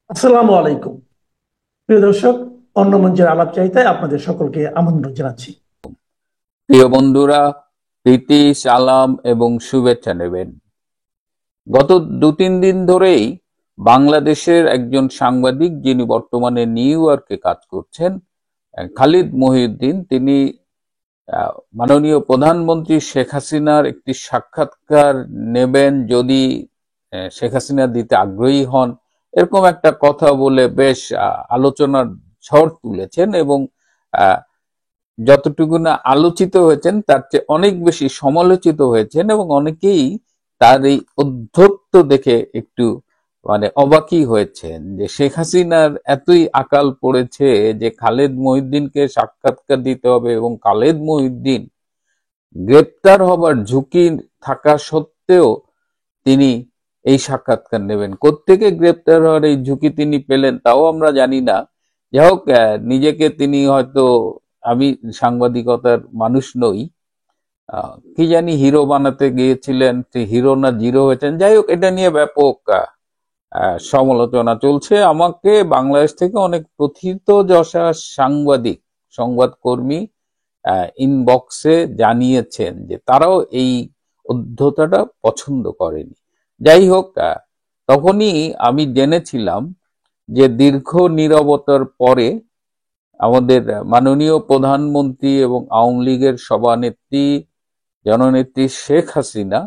আসসালামু আলাইকুম। প্রিয় দর্শক, অন্য মঞ্চের আলাপ চাইতে আপনাদের সকলকে আমন্ত্রণ জানাচ্ছি। প্রিয় বন্ধুরা, প্রীতি, সালাম এবং শুভেচ্ছা নেবেন। গত 2-3 দিন ধরেই বাংলাদেশের একজন সাংবাদিক, যিনি বর্তমানে নিউ ইয়র্কে কাজ করছেন, খালিদ মহিউদ্দিন, তিনি আহ, মাননীয় প্রধানমন্ত্রী শেখ হাসিনার একটি সাক্ষাৎকার নেবেন যদি শেখ হাসিনা দিতে আগ্রহী হন, এরকম একটা কথা বলে বেশ আলোচনার ঝড় তুলেছেন। এবং আহ, যতটুকু না আলোচিত হয়েছেন তার চেয়ে অনেক বেশি সমালোচিত হয়েছেন, এবং অনেকেই তার এই অধ্যত্ব দেখে একটু অবাকই হয়েছেন যে শেখ হাসিনার এতই আকাল পড়েছে যে খালেদ মহিউদ্দিনকে সাক্ষাৎকার দিতে হবে, এবং খালেদ মহিউদ্দিন গ্রেপ্তার হবার ঝুঁকি থাকা সত্ত্বেও তিনি এই সাক্ষাৎকার নেবেন। কোত্থেকে গ্রেপ্তার হওয়ার এই ঝুঁকি তিনি পেলেন তাও আমরা জানি না। যাই হোক, নিজেকে তিনি হয়তো, আমি সাংবাদিকতার মানুষ নই, কি জানি হিরো বানাতে গিয়েছিলেন, হিরো না জিরো হয়েছেন। যাই হোক, এটা নিয়ে ব্যাপক সমালোচনা চলছে। আমাকে বাংলাদেশ থেকে অনেক প্রথিতযশা সাংবাদিক, সংবাদকর্মী ইনবক্সে জানিয়েছেন যে তারাও এই উদ্ধতাটা পছন্দ করেনি। যাই হোক, তখনই আমি জেনেছিলাম যে দীর্ঘ নীরবতার পরে আমাদের মাননীয় প্রধানমন্ত্রী এবং আওয়ামী লীগের সভানেত্রী জননেত্রী শেখ হাসিনা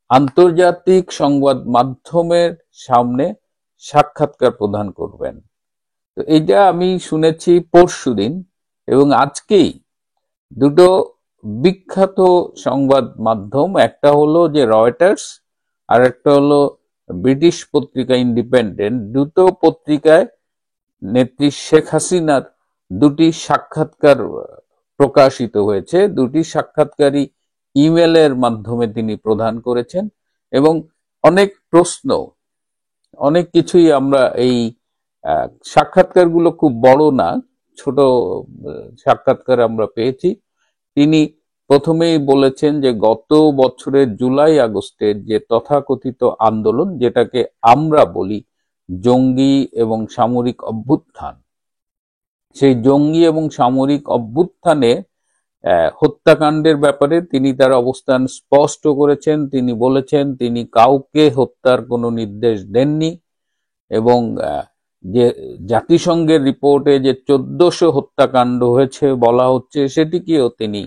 আন্তর্জাতিক সংবাদ মাধ্যমের সামনে সাক্ষাৎকার প্রদান করবেন। তো এইটা আমি শুনেছি পরশুদিন, এবং আজকেই দুটো বিখ্যাত সংবাদ মাধ্যম, একটা হলো যে রয়টার্স আর একটা হলো ব্রিটিশ পত্রিকা ইন্ডিপেন্ডেন্ট, দুটো পত্রিকায় নেত্রী শেখ হাসিনার দুটি সাক্ষাৎকার প্রকাশিত হয়েছে। দুটি সাক্ষাৎকারই ইমেলের মাধ্যমে তিনি প্রদান করেছেন, এবং অনেক প্রশ্ন, অনেক কিছুই আমরা এই সাক্ষাৎকারগুলো খুব বড় না, ছোট সাক্ষাৎকার আমরা পেয়েছি। তিনি প্রথমেই বলেছেন যে গত বছরের জুলাই আগস্টের যে তথাকথিত আন্দোলন, যেটাকে আমরা বলি জঙ্গি এবং সামরিক অভ্যুত্থান, সেই জঙ্গি এবং সামরিক অভ্যুত্থানে হত্যাকাণ্ডের ব্যাপারে তিনি তার অবস্থান স্পষ্ট করেছেন। তিনি বলেছেন তিনি কাউকে হত্যার কোনো নির্দেশ দেননি, এবং যে জাতিসংঘের রিপোর্টে যে 1400 হত্যাকাণ্ড হয়েছে বলা হচ্ছে, সেটিকেও তিনি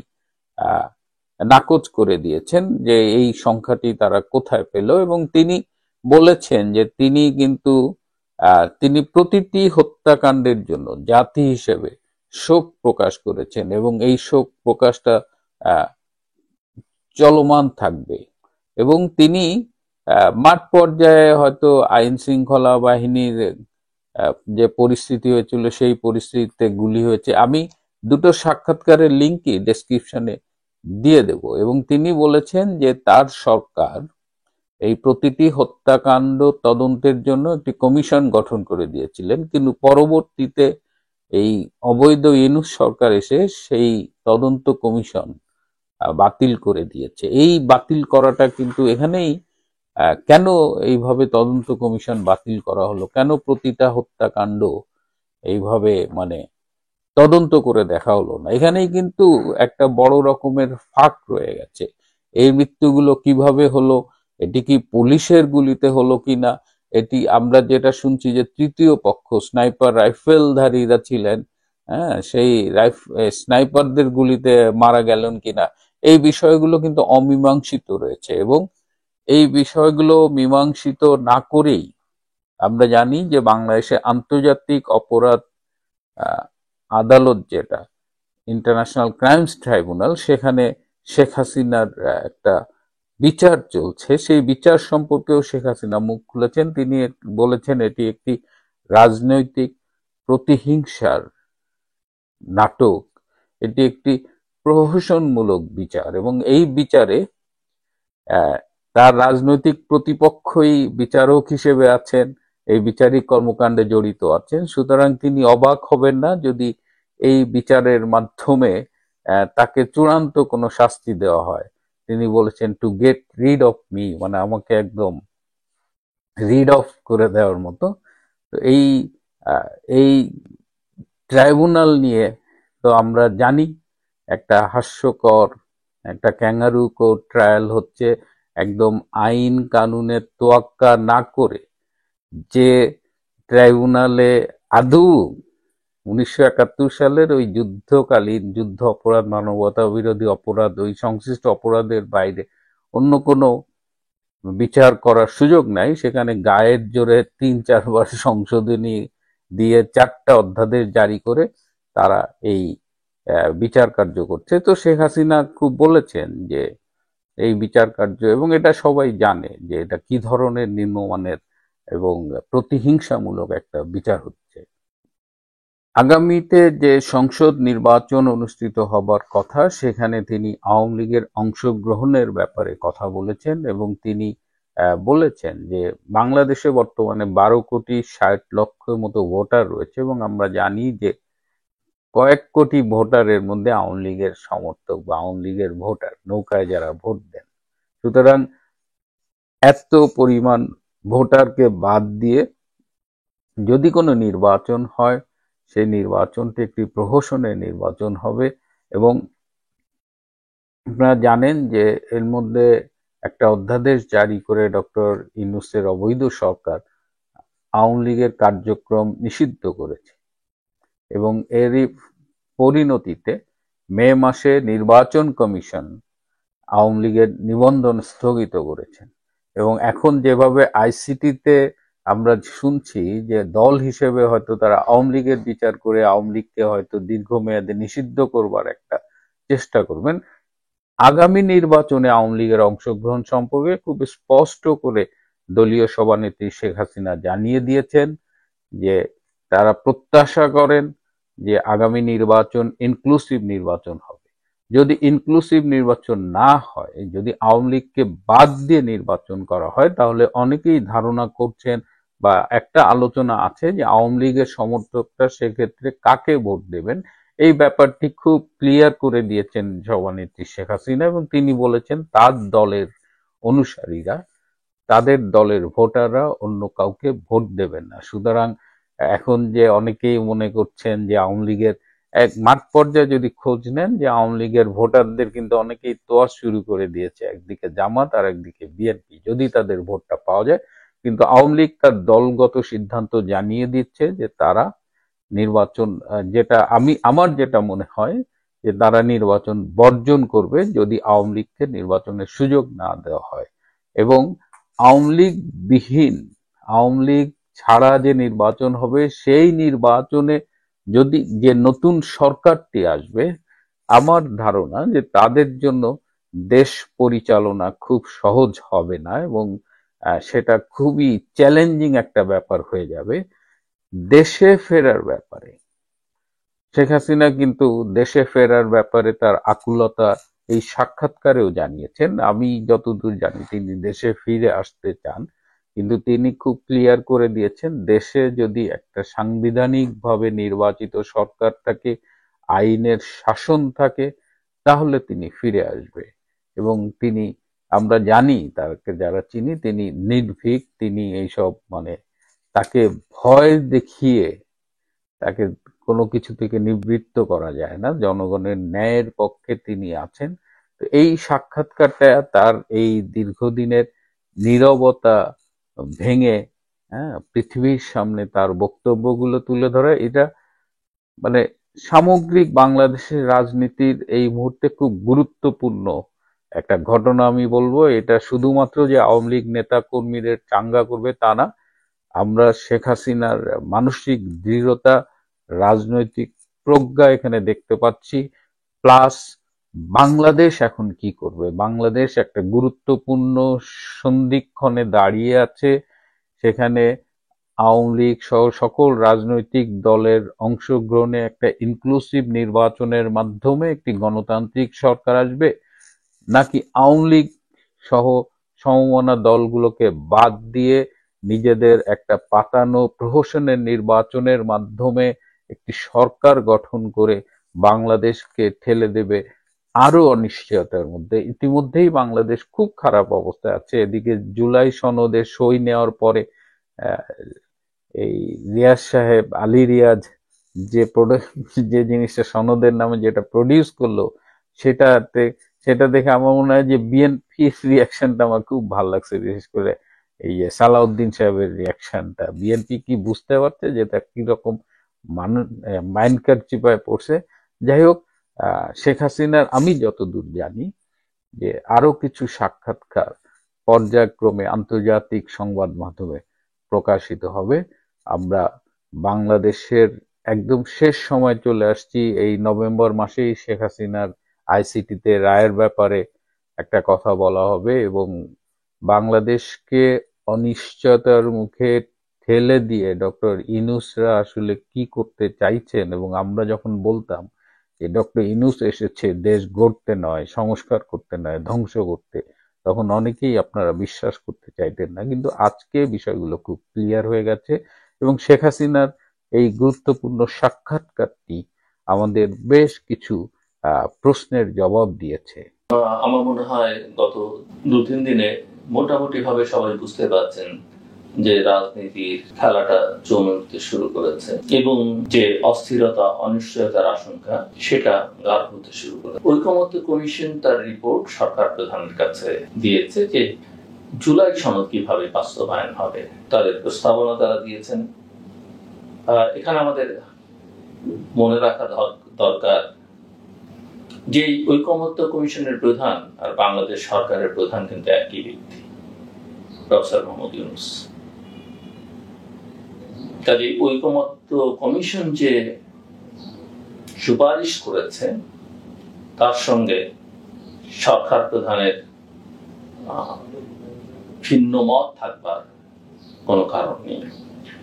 নাকচ করে দিয়েছেন যে এই সংখ্যাটি তারা কোথায় পেল। এবং তিনি বলেছেন যে তিনি কিন্তু তিনি প্রতিটি হত্যাকাণ্ডের জন্য জাতি হিসেবে শোক প্রকাশ করেছেন, এবং এই শোক প্রকাশটা আহ, চলমান থাকবে। এবং তিনি মাঠ পর্যায়ে হয়তো আইন শৃঙ্খলা বাহিনীর যে পরিস্থিতি হয়েছিল সেই পরিস্থিতিতে গুলি হয়েছে, আমি দুটো সাক্ষাৎকারের লিঙ্কই ডেসক্রিপশনে দিয়ে দেব। এবং তিনি বলেছেন যে তার সরকার এই প্রতিটি হত্যাকাণ্ড তদন্তের জন্য একটি কমিশন গঠন করে দিয়েছিলেন, কিন্তু পরবর্তীতে এই অবৈধ ইউনূস সরকার এসে সেই তদন্ত কমিশন বাতিল করে দিয়েছে। এই বাতিল করাটা কিন্তু এখানেই কেন এইভাবে তদন্ত কমিশন বাতিল করা হলো, কেন প্রতিটা হত্যাকাণ্ড এইভাবে তদন্ত করে দেখা হলো না, এখানেই কিন্তু একটা বড় রকমের ফাঁক রয়ে গেছে। এই মৃত্যুগুলো কিভাবে হলো, এটি কি পুলিশের গুলিতে হলো কিনা, এটি আমরা যেটা শুনছি যে তৃতীয় পক্ষ স্নাইপার রাইফেলধারীরা ছিলেন, হ্যাঁ, সেই স্নাইপারদের গুলিতে মারা গেলেন কিনা, এই বিষয়গুলো কিন্তু অমীমাংসিত রয়েছে। এবং এই বিষয়গুলো মীমাংসিত না করেই আমরা জানি যে বাংলাদেশে আন্তর্জাতিক অপরাধ আদালত, যেটা ইন্টারন্যাশনাল ক্রাইমস ট্রাইব্যুনাল, সেখানে শেখ হাসিনার একটা বিচার চলছে। সেই বিচার সম্পর্কেও শেখ হাসিনা মুখ খুলেছেন। তিনি বলেছেন এটি একটি রাজনৈতিক প্রতিহিংসার নাটক, এটি একটি প্রহসনমূলক বিচার, এবং এই বিচারে তার রাজনৈতিক প্রতিপক্ষই বিচারক হিসেবে আছেন, এই বিচারিক কর্মকাণ্ডে জড়িত আছেন। সুতরাং তিনি অবাক হবেন না যদি এই বিচারের মাধ্যমে তাকে চূড়ান্ত কোনো শাস্তি দেওয়া হয়। তিনি বলেছেন to get rid of me, আমাকে একদম রিড অফ করে দেওয়ার মতো তো আহ, এই ট্রাইব্যুনাল নিয়ে তো আমরা জানি একটা হাস্যকর একটা ক্যাঙ্গারু কোর্ট ট্রায়াল হচ্ছে, একদম আইন কানুনের তোয়াক্কা না করে যে ট্রাইব্যুনালে আদৌ 1971 সালের ওই যুদ্ধকালীন যুদ্ধ অপরাধ, মানবতা বিরোধী অপরাধ, ওই সংশ্লিষ্ট অপরাধের বাইরে অন্য কোনো বিচার করার সুযোগ নাই, সেখানে গায়ের জোরে 3-4 বার সংশোধনী দিয়ে 4টা অধ্যাদেশ জারি করে তারা এই বিচার কার্য করছে। তো শেখ হাসিনা খুব বলেছেন যে এই বিচার কার্য, এবং এটা সবাই জানে যে এটা কি ধরনের নিম্নমানের এবং প্রতিহিংসামূলক একটা বিচার হচ্ছে। আগামীতে যে সংসদ নির্বাচন অনুষ্ঠিত হবার কথা, সেখানে তিনি আওয়ামী লীগের অংশগ্রহণের ব্যাপারে কথা বলেছেন, এবং তিনি বলেছেন যে বাংলাদেশে বর্তমানে 12,60,00,000 মতো ভোটার রয়েছে, এবং আমরা জানি যে কয়েক কোটি ভোটারের মধ্যে আওয়ামী লীগের সমর্থক বা আওয়ামী লীগের ভোটার, নৌকায় যারা ভোট দেন। সুতরাং এত পরিমাণ ভোটারকে বাদ দিয়ে যদি কোনো নির্বাচন হয়, সেই নির্বাচনটি একটি প্রহসনের নির্বাচন হবে। এবং আপনারা জানেন যে এর মধ্যে একটা অধ্যাদেশ জারি করে ডক্টর ইউনূসের অবৈধ সরকার আওয়ামী লীগের কার্যক্রম নিষিদ্ধ করেছে, এবং এরই পরিণতিতে মে মাসে নির্বাচন কমিশন আওয়ামী লীগের নিবন্ধন স্থগিত করেছেন। এবং এখন যেভাবে আইসিটিতে আমরা শুনছি যে দল হিসেবে হয়তো তারা আওয়ামী লীগের বিচার করে আওয়ামী লীগকে হয়তো দীর্ঘমেয়াদে নিষিদ্ধ করবার একটা চেষ্টা করবেন। আগামী নির্বাচনে আওয়ামী লীগের অংশগ্রহণ সম্পর্কে খুব স্পষ্ট করে দলীয় সভানেত্রী শেখ হাসিনা জানিয়ে দিয়েছেন যে তারা প্রত্যাশা করেন যে আগামী নির্বাচন ইনক্লুসিভ নির্বাচন হবে। যদি ইনক্লুসিভ নির্বাচন না হয়, যদি আওয়ামী লীগকে বাদ দিয়ে নির্বাচন করা হয়, তাহলে অনেকেই ধারণা করছেন বা একটা আলোচনা আছে যে আওয়ামী লীগের সমর্থকরা সেক্ষেত্রে কাকে ভোট দেবেন। এই ব্যাপারটি খুব ক্লিয়ার করে দিয়েছেন সভানেত্রী শেখ হাসিনা, এবং তিনি বলেছেন তার দলের অনুসারীরা, তাদের দলের ভোটাররা অন্য কাউকে ভোট দেবেন না। সুতরাং এখন যে অনেকেই মনে করছেন যে আওয়ামী লীগের এক মাঠ পর্যায়ে যদি খোঁজ নেন, যে আওয়ামী লীগের ভোটারদের কিন্তু অনেকেই তোয়া শুরু করে দিয়েছে, একদিকে জামাত আর একদিকে বিএনপি, যদি তাদের ভোটটা পাওয়া যায়। কিন্তু আওয়ামী লীগ তার দলগত সিদ্ধান্ত জানিয়ে দিচ্ছে যে তারা নির্বাচন, আমার যেটা মনে হয় যে তারা নির্বাচন বর্জন করবে যদি আওয়ামী লীগকে নির্বাচনের সুযোগ না দেওয়া হয়। এবং আওয়ামী লীগ বিহীন, আওয়ামী লীগ ছাড়া যে নির্বাচন হবে, সেই নির্বাচনে যদি যে নতুন সরকারটি আসবে, আমার ধারণা যে তাদের জন্য দেশ পরিচালনা খুব সহজ হবে না, এবং সেটা খুবই চ্যালেঞ্জিং একটা ব্যাপার হয়ে যাবে। দেশে ফেরার ব্যাপারে শেখ হাসিনা কিন্তু দেশে ফেরার ব্যাপারে তার আকুলতা এই সাক্ষাৎকারেও জানিয়েছেন। আমি যতদূর জানি তিনি দেশে ফিরে আসতে চান, কিন্তু তিনি খুব ক্লিয়ার করে দিয়েছেন দেশে যদি একটা সাংবিধানিকভাবে নির্বাচিত সরকার থাকে, আইনের শাসন থাকে, তাহলে তিনি ফিরে আসবে। এবং তিনি, আমরা জানি তাকে যারা চিনি, তিনি নির্ভীক, তিনি এইসব তাকে ভয় দেখিয়ে তাকে কোনো কিছু থেকে নিবৃত্ত করা যায় না, জনগণের ন্যায়ের পক্ষে তিনি আছেন। তো এই সাক্ষাৎকারটা তার এই দীর্ঘদিনের নীরবতা ভেঙে পৃথিবীর সামনে তার বক্তব্যগুলো তুলে ধরা, এটা সামগ্রিক বাংলাদেশের রাজনীতির এই মুহূর্তে খুব গুরুত্বপূর্ণ একটা ঘটনা আমি বলবো। এটা শুধুমাত্র যে আওয়ামী লীগ নেতা কর্মীদের চাঙ্গা করবে তা না, আমরা শেখ হাসিনার মানসিক দৃঢ়তা, রাজনৈতিক প্রজ্ঞা এখানে দেখতে পাচ্ছি। প্লাস বাংলাদেশ এখন কি করবে, বাংলাদেশ একটা গুরুত্বপূর্ণ সন্ধিক্ষণে দাঁড়িয়ে আছে। সেখানে আওয়ামী লীগ সহ সকল রাজনৈতিক দলের অংশগ্রহণে একটা ইনক্লুসিভ নির্বাচনের মাধ্যমে একটি গণতান্ত্রিক সরকার আসবে, নাকি আওয়ামী লীগ সহ সমমনা দলগুলোকে বাদ দিয়ে নিজেদের একটা পাতানো প্রহসনের নির্বাচনের মাধ্যমে একটি সরকার গঠন করে বাংলাদেশকে ঠেলে দেবে আরো অনিশ্চয়তার মধ্যে। ইতিমধ্যেই বাংলাদেশ খুব খারাপ অবস্থায় আছে। এদিকে জুলাই সনদে সই নেওয়ার পরে এই রিয়াজ সাহেব, আলী রিয়াজ যে যে জিনিসটা সনদের নামে যেটা প্রডিউস করলো, সেটাতে সেটা দেখে আমার মনে হয় যে বিএনপির রিয়াকশনটা আমার খুব ভালো লাগছে, বিশেষ করে এই যে সালাউদ্দিন সাহেবের রিয়াকশনটা। বিএনপি কি বুঝতে পারছে যে এটা কিরকম মানুষ মাইন্ড চিপায় পড়ছে? যাই হোক, শেখ হাসিনার আমি যতদূর জানি যে আরো কিছু সাক্ষাৎকার পর্যায়ক্রমে আন্তর্জাতিক সংবাদ মাধ্যমে প্রকাশিত হবে। আমরা বাংলাদেশের একদম শেষ সময় চলে আসছি। এই নভেম্বর মাসেই শেখ হাসিনার আইসিটিতে রায়ের ব্যাপারে একটা কথা বলা হবে এবং বাংলাদেশকে অনিশ্চয়তার মুখে ঠেলে দিয়ে ডক্টর ইউনূসরা আসলে কি করতে চাইছেন, এবং আমরা যখন বলতাম যে ডক্টর ইউনূস এসেছে দেশ গড়তে নয়, সংস্কার করতে নয়, ধ্বংস করতে, তখন অনেকেই আপনারা বিশ্বাস করতে চাইতেন না। কিন্তু আজকে বিষয়গুলো খুব ক্লিয়ার হয়ে গেছে এবং শেখ হাসিনার এই গুরুত্বপূর্ণ সাক্ষাৎকারটি আমাদের বেশ কিছু প্রশ্নের জবাব দিয়েছে। আমার মনে হয় গত 2-3 দিনে মোটামুটি ভাবে সবাই বুঝতে পারছেন যে রাজনীতির খেলাটা জমে উঠতে শুরু করেছে এবং যে অস্থিরতা, অনিশ্চয়তার আশঙ্কা সেটা গাঢ় হতে শুরু করেছে। ঐকমত্য কমিশন তার রিপোর্ট সরকার প্রধানের কাছে দিয়েছে যে জুলাই সনদ কিভাবে বাস্তবায়ন হবে, তাদের প্রস্তাবনা তারা দিয়েছেন। এখানে আমাদের মনে রাখা দরকার যে ঐকমত্য কমিশনের প্রধান আর বাংলাদেশ সরকারের প্রধান কিন্তু একই ব্যক্তি, প্রফেসর মোহাম্মদ ইউনূস। কাজে ঐকমত্য কমিশন যে সুপারিশ করেছে তার সঙ্গে সরকার প্রধানের ভিন্ন মত থাকবার কোনো কারণ নেই,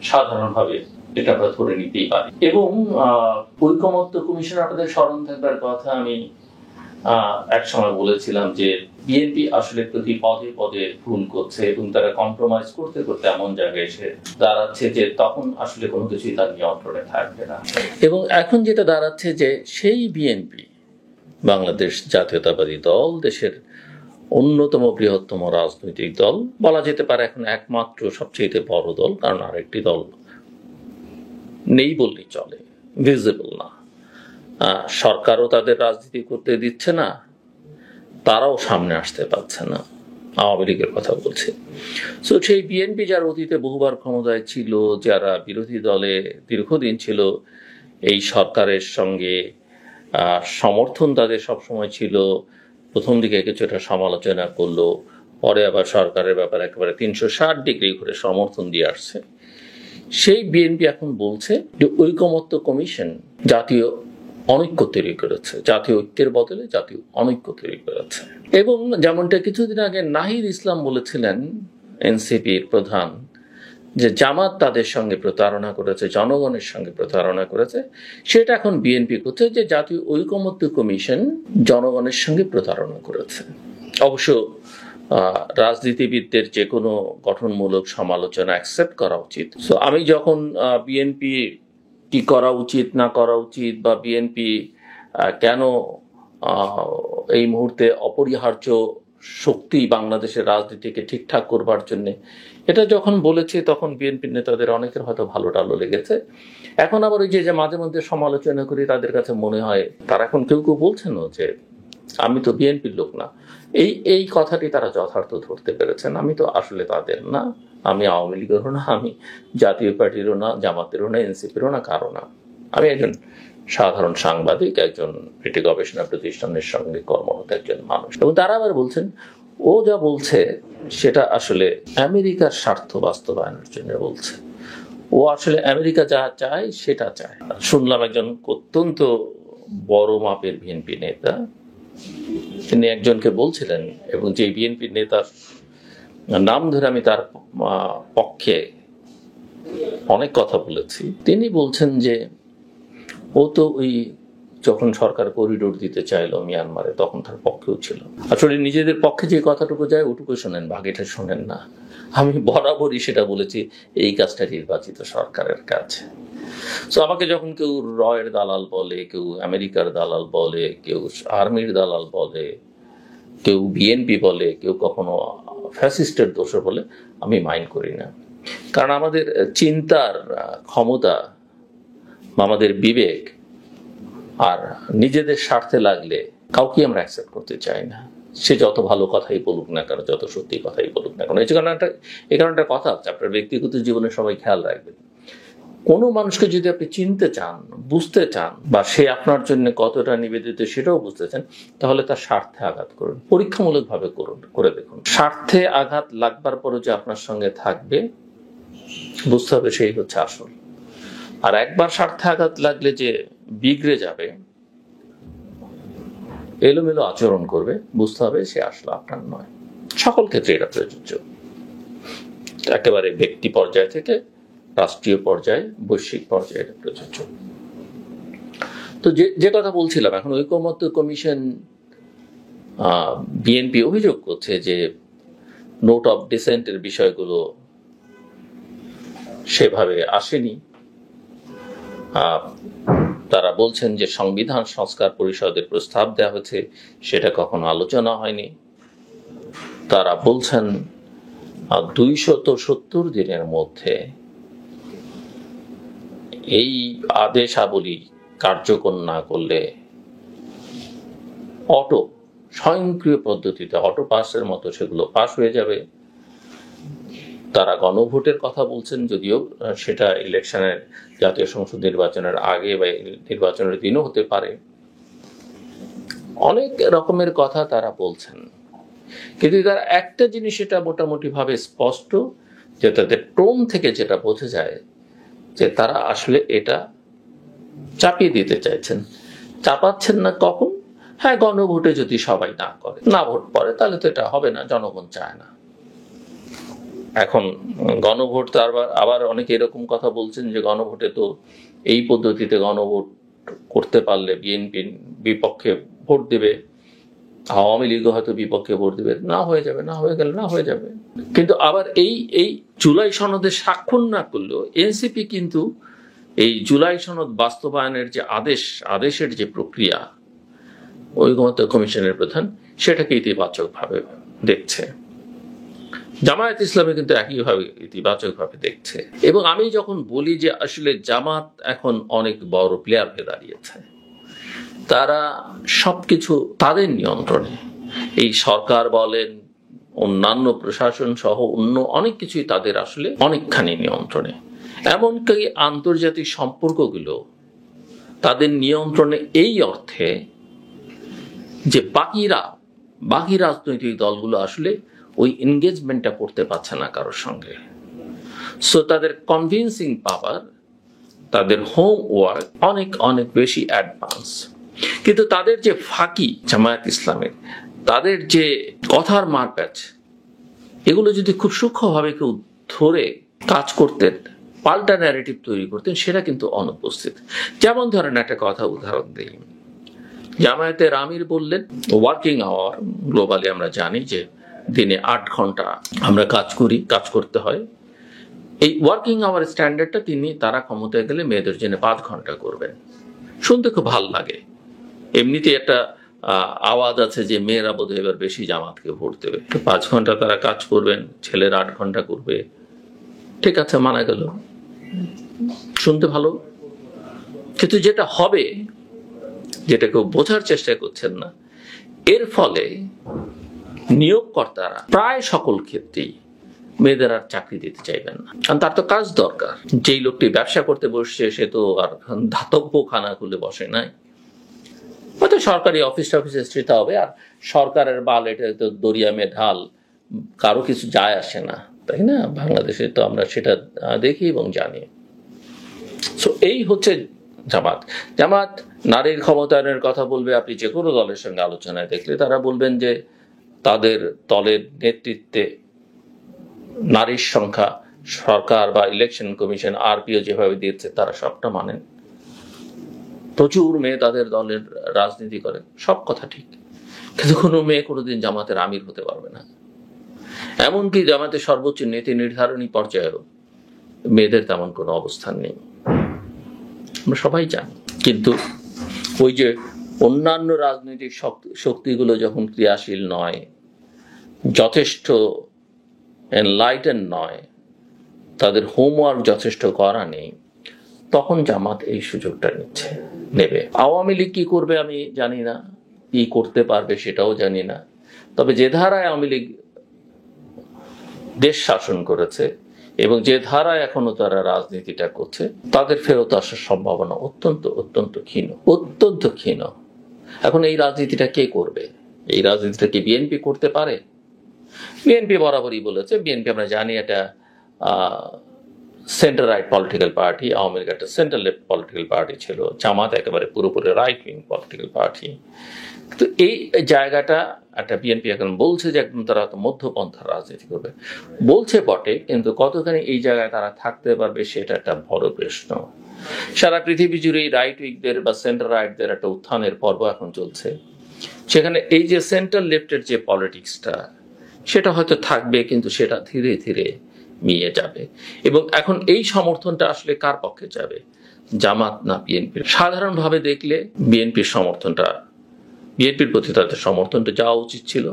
সাধারণভাবে এটা আমরা ধরে নিতেই পারি। এবং ঐকমত্য কমিশন আপনাদের স্মরণ থাকবার কথা, আমি এক সময় বলেছিলাম যে বিএনপি আসলে প্রতি পদে পদে ভুল করছে এবং তারা কম্প্রোমাইজ করতে করতে এমন জায়গায় এসে দাঁড়াচ্ছে যে তখন আসলে কোনো কিছুই তার নিয়ন্ত্রণে থাকবে না। এবং এখন যেটা দাঁড়াচ্ছে যে সেই বিএনপি, বাংলাদেশ জাতীয়তাবাদী দল, দেশের অন্যতম বৃহত্তম রাজনৈতিক দল, বলা যেতে পারে এখন একমাত্র সবচেয়ে বড় দল, কারণ আরেকটি দল নেই বললেই চলে, ভিজিবল না। সরকারও তাদের রাজনীতি করতে দিচ্ছে না, তারাও সামনে আসতে পারছে না, আওয়ামী লীগের কথা বলছে। সো সেই বিএনপি যার অতীতে বহুবার ক্ষমতায় ছিল, যারা বিরোধী দলে দীর্ঘদিন ছিল, এই সরকারের সঙ্গে সমর্থন তাদের সবসময় ছিল, প্রথম দিকে কিছুটা সমালোচনা করলো, পরে আবার সরকারের ব্যাপারে একেবারে 360 ডিগ্রি ঘুরে সমর্থন দিয়ে আসছে। সেই বিএনপি এখন বলছে যে ঐকমত্য কমিশন জাতীয় অনৈক্য তৈরি করেছে, জাতীয় ঐক্যের বদলে জাতীয় অনৈক্য তৈরি করেছে। এবং যেমনটা কিছুদিন আগে নাহিদ ইসলাম বলেছিলেন, এনসিপির প্রধান, যে জামাত তাদের সঙ্গে প্রতারণা করেছে, জনগণের সঙ্গে প্রতারণা করেছে, সেটা এখন বিএনপি করছে যে জাতীয় ঐকমত্য কমিশন জনগণের সঙ্গে প্রতারণা করেছে। অবশ্য রাজনীতিবিদদের যে কোনো গঠনমূলক সমালোচনা অ্যাকসেপ্ট করা উচিত। সো আমি যখন বিএনপি কি করা উচিত না করা উচিত, বা বিএনপি কেন এই মুহূর্তে অপরিহার্য শক্তি বাংলাদেশের রাজনীতিকে ঠিকঠাক করবার জন্য, এটা যখন বলেছে তখন বিএনপির নেতাদের অনেকের হয়তো ভালো টালো লেগেছে। এখন আবার ওই যে মাঝে মধ্যে সমালোচনা করি, তাদের কাছে মনে হয় তারা এখন কেউ কেউ বলছেন যে আমি তো বিএনপির লোক না, এই কথাটি তারা যথার্থ ধরতে পেরেছেন। আমি তো আসলে তাদের না, আমি আওয়ামী লীগেরও না, আমি জাতীয় পার্টিরও না, জামাতেরও না, এনসিপিরও না, কারো না। আমি একজন সাধারণ সাংবাদিক, একজন একটি গবেষণা প্রতিষ্ঠানের সঙ্গে কর্মরত একজন মানুষ। এবং তারা আবার বলছেন ও যা বলছে সেটা আসলে আমেরিকার স্বার্থ বাস্তবায়নের জন্য বলছে, ও আসলে আমেরিকা যা চায় সেটা চায়। শুনলাম একজন অত্যন্ত বড় মাপের বিএনপি নেতা, তিনি একজনকে বলছিলেন, এবং যে বিএনপি নেতার নাম ধরে আমি তার পক্ষে অনেক কথা বলেছি, তিনি বলছেন যে ও তো ওই যখন সরকার করিডোর দিতে চাইলো মিয়ানমারে, তখন তার পক্ষেও ছিল। আসলে নিজেদের পক্ষে যে কথাটুকু যায় ওটুকু শোনেন, বাকিটা শোনেন না। আমি বরাবরই সেটা বলেছি, এই কাজটা নির্বাচিত সরকারের কাজ। সো আমাকে যখন কেউ রয়ের দালাল বলে, কেউ আমেরিকার দালাল বলে, কেউ আর্মির দালাল বলে, কেউ বিএনপি বলে, কেউ কখনো ফ্যাসিস্টের দোষ বলে, আমি মাইন্ড করি না। কারণ আমাদের চিন্তার ক্ষমতা বা আমাদের বিবেক আর নিজেদের স্বার্থে লাগলে কাউকে আমরা অ্যাকসেপ্ট করতে চাই না, সে যত ভালো কথাই বলুক না কেন, যত সত্যি কথাই বলুক না কেন। এই কারণে একটা কথা আছে, আপনার ব্যক্তিগত জীবনে সবাই খেয়াল রাখবেন, কোনো মানুষকে যদি আপনি চিনতে চান, বুঝতে চান, বা সে আপনার জন্য কতটা নিবেদিত সেটাও বুঝতে চান, তাহলে তার স্বার্থে আঘাত করুন, পরীক্ষামূলকভাবে করে দেখুন। স্বার্থে আঘাত লাগবার পরও যে আপনার সঙ্গে থাকবে, বুঝতে হবে সেই হচ্ছে আসল। আর একবার স্বার্থে আঘাত লাগলে যে বিগড়ে যাবে, এলোমেলো আচরণ করবে, বুঝতে হবে সে আসলে আপনার নয়। সকল ক্ষেত্রে এটা প্রযোজ্য, একেবারে ব্যক্তি পর্যায় থেকে রাষ্ট্রীয় পর্যায়ে, বৈশ্বিক পর্যায়ে এটা প্রযোজ্য। তো যে কথা বলছিলাম, এখন ঐকমত্য কমিশন, বিএনপি অভিযোগ করছে যে নোট অফ ডিসেন্টের বিষয়গুলো সেভাবে আসেনি। তারা বলছেন যে সংবিধান সংস্কার পরিষদের প্রস্তাব দেওয়া হয়েছে, সেটা কখনো আলোচনা হয়নি। তারা বলছেন 270 দিনের মধ্যে এই আদেশাবলী কার্যকর না করলে স্বয়ংক্রিয় পদ্ধতিতে অটো পাসের মতো সেগুলো পাস হয়ে যাবে। তারা গণভোটের কথা বলছেন, যদিও সেটা ইলেকশনের, জাতীয় সংসদ নির্বাচনের আগে বা নির্বাচনের দিনও হতে পারে। অনেক রকমের কথা তারা বলছেন, কিন্তু তারা একটা জিনিস এটা মোটামুটি ভাবে স্পষ্ট, যে তাদের টোন থেকে যেটা বোঝা যায় যে তারা আসলে এটা চাপিয়ে দিতে চাইছেন। চাপাচ্ছেন না কখন? হ্যাঁ, গণভোটে যদি সবাই না করে, না ভোট পড়ে, তাহলে তো এটা হবে না, জনগণ চায় না। এখন গণভোট তো আবার অনেকে এরকম কথা বলছেন যে গণভোটে তো এই পদ্ধতিতে গণভোট করতে পারলে বিএনপি বিপক্ষে ভোট দেবে, আওয়ামী লীগও হয়তো বিপক্ষে ভোট দেবে, না হয়ে যাবে, না হয়ে গেলে না হয়ে যাবে। কিন্তু আবার এই জুলাই সনদে স্বাক্ষর না করলেও এনসিপি কিন্তু এই জুলাই সনদ বাস্তবায়নের যে আদেশের যে প্রক্রিয়া, ঐকমত্য কমিশনের প্রধান সেটাকে ইতিবাচকভাবে দেখছে। জামায়াত ইসলামী কিন্তু একইভাবে ইতিবাচকভাবে দেখছে। এবং আমি যখন বলি যে আসলে জামাত এখন অনেক বড় প্লেয়ার হয়ে দাঁড়িয়েছে, তারা সবকিছু তাদের নিয়ন্ত্রণে, এই সরকার বলেন, অন্যান্য প্রশাসন সহ অন্য অনেক কিছুই তাদের আসলে অনেকখানি নিয়ন্ত্রণে। এমনকি আন্তর্জাতিক সম্পর্কগুলো তাদের নিয়ন্ত্রণে, এই অর্থে যে বাকি রাজনৈতিক দলগুলো আসলে ওই এনগেজমেন্টটা করতে পারছে না কারোর সঙ্গে। সো তাদের কনভিন্সিং পাওয়ার, তাদের হোমওয়ার্ক অনেক অনেক বেশি অ্যাডভান্স। কিন্তু তাদের যে ফাঁকি, জামায়াত ইসলামের তাদের যে কথার মারপ্যাচ, এগুলো যদি খুব সূক্ষ্মভাবে কেউ ধরে কাজ করতেন, পাল্টা ন্যারেটিভ তৈরি করতেন, সেটা কিন্তু অনুপস্থিত। যেমন ধরেন একটা কথা উদাহরণ দিই, জামায়াতের আমির বললেন ওয়ার্কিং আওয়ার, গ্লোবালি আমরা জানি যে দিনে 8 ঘন্টা আমরা কাজ করতে হয়। এই ওয়ার্কিং আওয়ার স্ট্যান্ডার্ডটা তারা ক্ষমতায় গেলে মেয়েদের জন্য 5 ঘন্টা করবেন। শুনতে খুব ভালো লাগে। এমনিতে একটা আওয়াজ আছে যে মেয়েরা বোধহয় এবার বেশি জামাতকে ভোট দেবে, 5 ঘন্টা তারা কাজ করবেন, ছেলেরা 8 ঘন্টা করবে। ঠিক আছে, মানা গেল, শুনতে ভালো। কিন্তু যেটা হবে, যেটা কেউ বোঝার চেষ্টা করছেন না, এর ফলে নিয়োগকর্তারা প্রায় সকল ক্ষেত্রেই মেয়েদের আর চাকরি দিতে চাইবেন না, কারণ তার তো কাজ দরকার। যেই লোকটি ব্যবসা করতে বসছে সে তো আর ধাতব্য খানা খুলে বসে নাই, হয়তো সরকারি অফিসে স্থিত হবে। আর সরকারের বাল, এটা তো দরিয়ামে ঢাল, কারো কিছু যায় আসে না, তাই না? বাংলাদেশে তো আমরা সেটা দেখি এবং জানি। সো এই হচ্ছে জামাত নারীর ক্ষমতায়নের কথা বলবে। আপনি যে কোনো দলের সঙ্গে আলোচনায় দেখলে তারা বলবেন যে তাদের দলের নেতৃত্বে নারীর সংখ্যা সরকার বা ইলেকশন কমিশন, আরপিও যেভাবে দিচ্ছে তারা সবটা মানেন। প্রচুর মেয়ে তাদের দলের রাজনীতি করে, সব কথা ঠিক, কিন্তু কোনো মেয়ে কোনোদিন জামাতের আমির হতে পারবে না। এমনকি জামাতের সর্বোচ্চ নীতি নির্ধারণী পর্যায়েও মেয়েদের তেমন কোনো অবস্থান নেই, আমরা সবাই জানি। কিন্তু ওই যে অন্যান্য রাজনৈতিক শক্তিগুলো যখন ক্রিয়াশীল নয়, যথেষ্ট এনলাইটেন নয়, তাদের হোমওয়ার্ক যথেষ্ট করা নেই, তখন জামাত এই সুযোগটা নেবে। আওয়ামী লীগ কি করবে আমি জানি না, কি করতে পারবে সেটাও জানি না। তবে যে ধারায় আওয়ামী লীগ দেশ শাসন করেছে এবং যে ধারায় এখনো তারা রাজনীতিটা করছে, তাদের ফেরত আসার সম্ভাবনা অত্যন্ত অত্যন্ত ক্ষীণ, অত্যন্ত ক্ষীণ। এখন এই রাজনীতিটা কে করবে? এই রাজনীতিটা কি বিএনপি করতে পারে? বিএনপি বরাবরই বলেছে, বিএনপি আমরা জানি এটা centre right political party, Awami League একটা সেন্টার লেফট পলিটিক্যাল পার্টি ছিল, জামাত একেবারে পুরোপুরি রাইট উইং পলিটিক্যাল পার্টি। তো এই জায়গাটা একটা বিএনপি এখন বলছে যে একদম তারা মধ্যপন্থার রাজনীতি করবে, বলছে বটে, কিন্তু কতখানি এই জায়গায় তারা থাকতে পারবে সেটা একটা বড় প্রশ্ন। সারা পৃথিবী জুড়ে রাইট উইংদের বা সেন্টার রাইটদের একটা উত্থানের পর্ব এখন চলছে, সেখানে এই যে সেন্টার লেফটের যে পলিটিক্সটা সেটা হয়তো থাকবে, কিন্তু সেটা ধীরে ধীরে মিয়ে যাবে। এবং এখন এই সমর্থনটা আসলে কার পক্ষে যাবে, জামাত না বিএনপির? সাধারণভাবে দেখলে বিএনপির সমর্থনটা, বিএনপির প্রতি তাদের সমর্থনটা যাওয়া উচিত ছিল,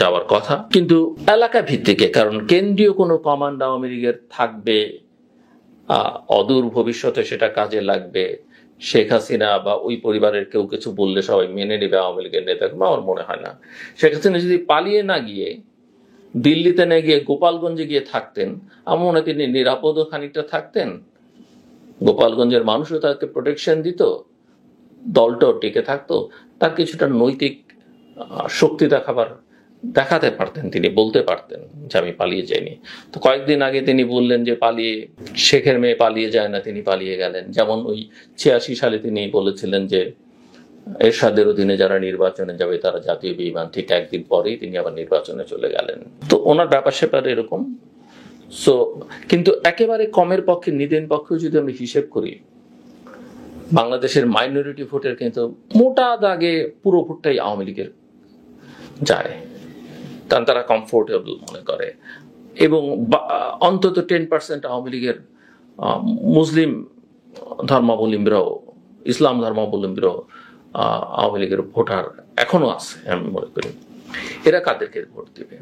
যাওয়ার কথা, কিন্তু এলাকা ভিত্তিকে, কারণ কেন্দ্রীয় কোনো কমান্ড আওয়ামী লীগের থাকবে, অদূর ভবিষ্যতে সেটা কাজে লাগবে, শেখ হাসিনা বা ওই পরিবারের কেউ কিছু বললে সবাই মেনে নেবে আওয়ামী লীগের নেতা, আমার মনে হয় না। শেখ হাসিনা যদি পালিয়ে না গিয়ে দিল্লিতে না গিয়ে গোপালগঞ্জে গিয়ে থাকতেন, আমার মনে হয় তিনি নিরাপদও খানিকটা থাকতেন, গোপালগঞ্জের মানুষও তাকে প্রোটেকশন দিত, দলটাও টিকে থাকতো, তার কিছুটা নৈতিক শক্তি দেখাতে পারতেন, তিনি বলতে পারতেন যে আমি পালিয়ে যাইনি। তো কয়েকদিন আগে তিনি বললেন যে শেখের মেয়ে পালিয়ে যায় না, তিনি পালিয়ে গেলেন। যেমন ওই 86 সালে তিনি বলেছিলেন যে এরশাদের অধীনে যারা নির্বাচনে যাবে তারা জাতীয় বেঈমান, ঠিক একদিন পরেই তিনি আবার নির্বাচনে চলে গেলেন। তো ওনার ব্যাপার স্যাপার এরকম। সো কিন্তু একেবারে কমের পক্ষে, নিদেন পক্ষেও যদি আমি হিসেব করি, বাংলাদেশের মাইনরিটি ভোটের কিন্তু মোটা দাগে পুরো ভোটটাই আওয়ামী লীগের যায়, কারণ তারা কমফোর্টেবল মনে করে। এবং অন্তত 10% আওয়ামী লীগের মুসলিম ধর্মাবলম্বীরাও, ইসলাম ধর্মাবলম্বীরাও আওয়ামী লীগের ভোটার এখনো আছে আমি মনে করি। এরা কাদেরকে ভোট দেবে?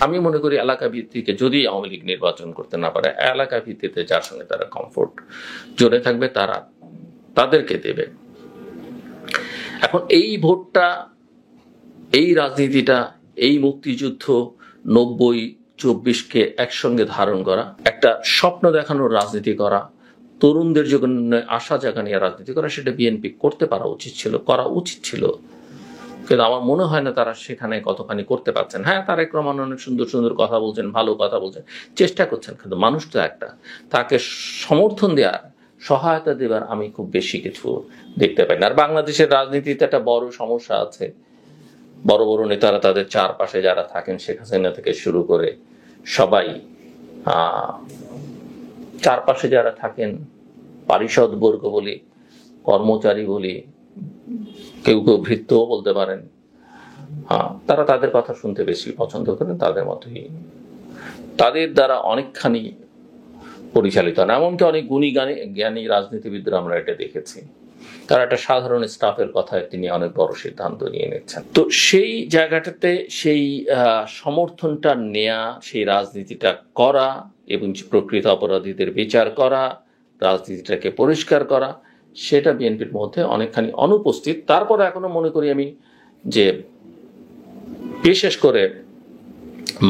আমি মনে করি এলাকা ভিত্তিকে, যদি আওয়ামী লীগ নির্বাচন করতে না পারে, এলাকা ভিত্তিতে যার সঙ্গে তারা কমফোর্ট জোনে থাকবে তাদেরকে দেবে। এখন এই ভোটটা, এই রাজনীতিটা, এই মুক্তিযুদ্ধ 90-24কে একসঙ্গে ধারণ করা, একটা স্বপ্ন দেখানোর রাজনীতি করা, তরুণদের জন্য আশা জাগানিয়া রাজনীতি করা, সেটা বিএনপি করা উচিত ছিল। কিন্তু আমার মনে হয় না তারা সেখানে কতখানি করতে পারছেন। হ্যাঁ, তারেক রহমান অনেক সুন্দর সুন্দর কথা বলছেন, ভালো কথা বলছেন, চেষ্টা করছেন, কিন্তু মানুষ তো একটা, তাকে সমর্থন দেওয়ার, সহায়তা দেবার আমি খুব বেশি কিছু দেখতে পাই না। আর বাংলাদেশের রাজনীতিতে একটা বড় সমস্যা আছে, বড় বড় নেতারা তাদের চারপাশে যারা থাকেন, শেখ হাসিনা থেকে শুরু করে সবাই, চারপাশে যারা থাকেন, পারিষদ বর্গ বলি, কর্মচারী বলি, কেউ কেউ ভৃত্যও বলতে পারেন, তারা তাদের কথা শুনতে বেশি পছন্দ করেন, তাদের মতোই তাদের দ্বারা অনেকখানি পরিচালিত হন। এমনকি অনেক গুণী জ্ঞানী রাজনীতিবিদরা আমরা এটা দেখেছি, তারা একটা সাধারণ স্টাফের কথায় তিনি অনেক বড় সিদ্ধান্ত নিয়ে নিচ্ছেন। তো সেই জায়গাটাতে সেই সমর্থনটা নেয়া, সেই রাজনীতিটা করা এবং প্রকৃত অপরাধীদের বিচার করা, রাজনীতিটাকে পরিষ্কার করা, সেটা বিএনপির মধ্যে অনেকখানি অনুপস্থিত। তারপরে এখনো মনে করি আমি যে বিশেষ করে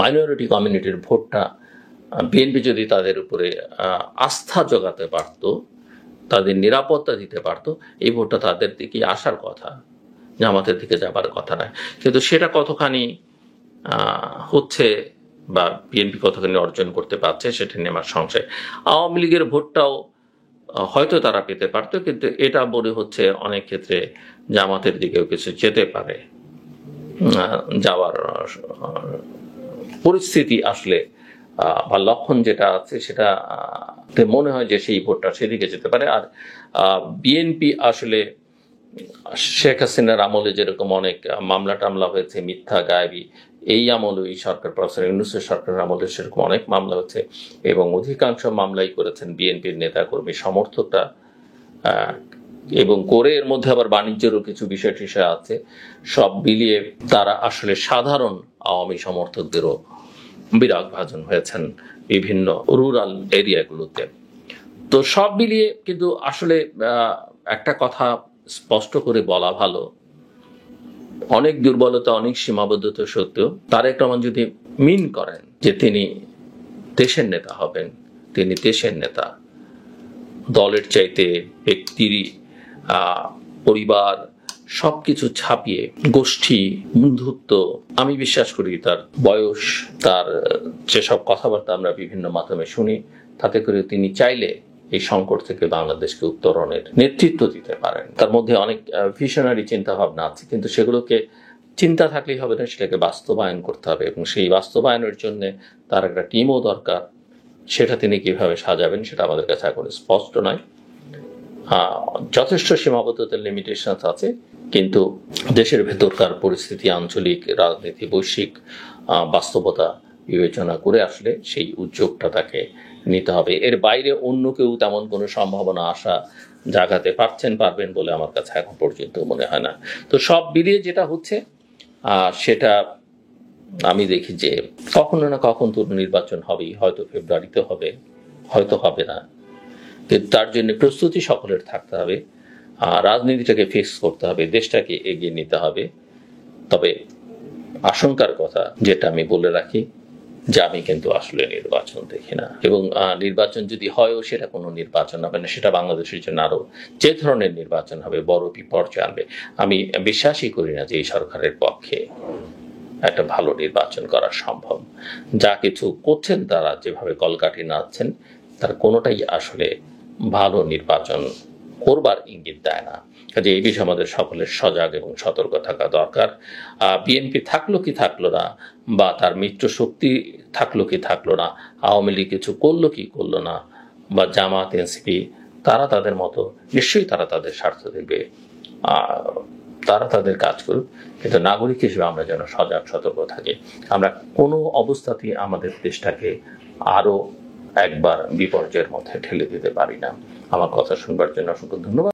মাইনরিটি কমিউনিটির ভোটটা বিএনপি যদি তাদের উপরে আস্থা জোগাতে পারত, তাদের নিরাপত্তা দিতে পারত, এই ভোটটা তাদের দিকে আসার কথা, জামাতের দিকে যাবার কথা নয়। কিন্তু সেটা কতখানি হচ্ছে বা বিএনপি কতখানি অর্জন করতে পারছে সেটা নিয়ে আমার সংশয়। আওয়ামী লীগের ভোটটাও হয়তো তারা পেতে পারত, কিন্তু এটা মনে হচ্ছে অনেক ক্ষেত্রে জামাতের দিকেও কিছু যেতে পারে, যাওয়ার পরিস্থিতি আসলে বা লক্ষণ যেটা আছে সেটা মনে হয় যে সেই ভোটটা সেদিকে যেতে পারে। আর বিএনপি আসলে শেখ হাসিনার আমলে যেরকম অনেক মামলা টামলা হয়েছে, মিথ্যা গায়েবী, এই আমলে এই সরকার, প্রফেসর ইউনূসের সরকারের আমলে সেরকম অনেক মামলা হচ্ছে এবং অধিকাংশ মামলাই করেছেন বিএনপির নেতাকর্মী সমর্থকরা, এবং করে এর মধ্যে আবার বাণিজ্যেরও কিছু বিষয় টিষয় আছে। সব মিলিয়ে তারা আসলে সাধারণ আওয়ামী সমর্থকদেরও বিরাগ ভাজন হয়েছেন বিভিন্ন রুরাল এরিয়াগুলোতে। তো সব মিলিয়ে কিন্তু আসলে একটা কথা স্পষ্ট করে বলা ভালো, অনেক দুর্বলতা, অনেক সীমাবদ্ধতা সত্ত্বেও তারেক রহমান যদি মিন করেন যে তিনি দেশের নেতা হবেন, তিনি দেশের নেতা, দলের চাইতে ব্যক্তির, পরিবার সবকিছু ছাপিয়ে গোষ্ঠী, বন্ধুত্ব, আমি বিশ্বাস করি তার বয়স, তার যেসব কথাবার্তা আমরা বিভিন্ন মাধ্যমে শুনি, তাতে করে তিনি চাইলে এই সংকট থেকে বাংলাদেশকে উত্তরণের নেতৃত্ব দিতে পারেন। তার মধ্যে অনেক ভিশনারি চিন্তা ভাবনা আছে, কিন্তু সেগুলোকে চিন্তা থাকলেই হবে না, সেটাকে বাস্তবায়ন করতে হবে, এবং সেই বাস্তবায়নের জন্য তার একটা টিমও দরকার। সেটা তিনি কিভাবে সাজাবেন সেটা আমাদের কাছে এখন স্পষ্ট নয়। যথেষ্ট সীমাবদ্ধতার লিমিটেশন আছে, কিন্তু দেশের ভেতরকার পরিস্থিতি, আঞ্চলিক রাজনীতি, বৈশ্বিক বাস্তবতা বিবেচনা করে আসলে সেই উদ্যোগটা তাকে নিতে হবে। এর বাইরে অন্য কেউ তেমন কোনো সম্ভাবনা আশা জাগাতে পারবেন বলে আমার কাছে এখন পর্যন্ত মনে হয় না। তো সব মিলিয়ে যেটা হচ্ছে সেটা আমি দেখি যে কখনো না কখন তো নির্বাচন হবেই, হয়তো ফেব্রুয়ারিতে হবে, হয়তো হবে না, কিন্তু তার জন্য প্রস্তুতি সকলের থাকতে হবে, রাজনীতিটাকে ফিক্স করতে হবে, দেশটাকে এগিয়ে নিতে হবে। তবে আশঙ্কার কথা যেটা আমি বলে রাখি, যে আমি কিন্তু আসলে নির্বাচন দেখি না, এবং নির্বাচন যদি হয়ও সেটা কোনো নির্বাচন হবে না, সেটা বাংলাদেশের জন্য আরো যে ধরনের নির্বাচন হবে বড় বিপর্যয় আনবে। আমি বিশ্বাসই করি না যে এই সরকারের পক্ষে একটা ভালো নির্বাচন করা সম্ভব। যা কিছু করছেন তারা, যেভাবে কলকাঠি নাড়ছেন, তার কোনোটাই আসলে ভালো নির্বাচন করবার ইঙ্গিত দেয় না। কাজে এই বিষয়ে আমাদের সকলের সজাগ এবং সতর্ক থাকা দরকার। বিএনপি থাকলো কি থাকলো না, বা তার মিত্র শক্তি থাকলো কি থাকলো না, আওয়ামী লীগ কিছু করলো কি করলো না, বা জামাত, এনসিপি, তারা তাদের মতো নিশ্চয়ই তারা তাদের স্বার্থ দেখবে, তারা তাদের কাজ করুক, কিন্তু নাগরিক হিসেবে আমরা যেন সজাগ সতর্ক থাকি। আমরা কোনো অবস্থাতেই আমাদের দেশটাকে আরো একবার বিপর্যয়ের মধ্যে ঠেলে দিতে পারি না। আমার কথা শুনবার জন্য অসংখ্য ধন্যবাদ।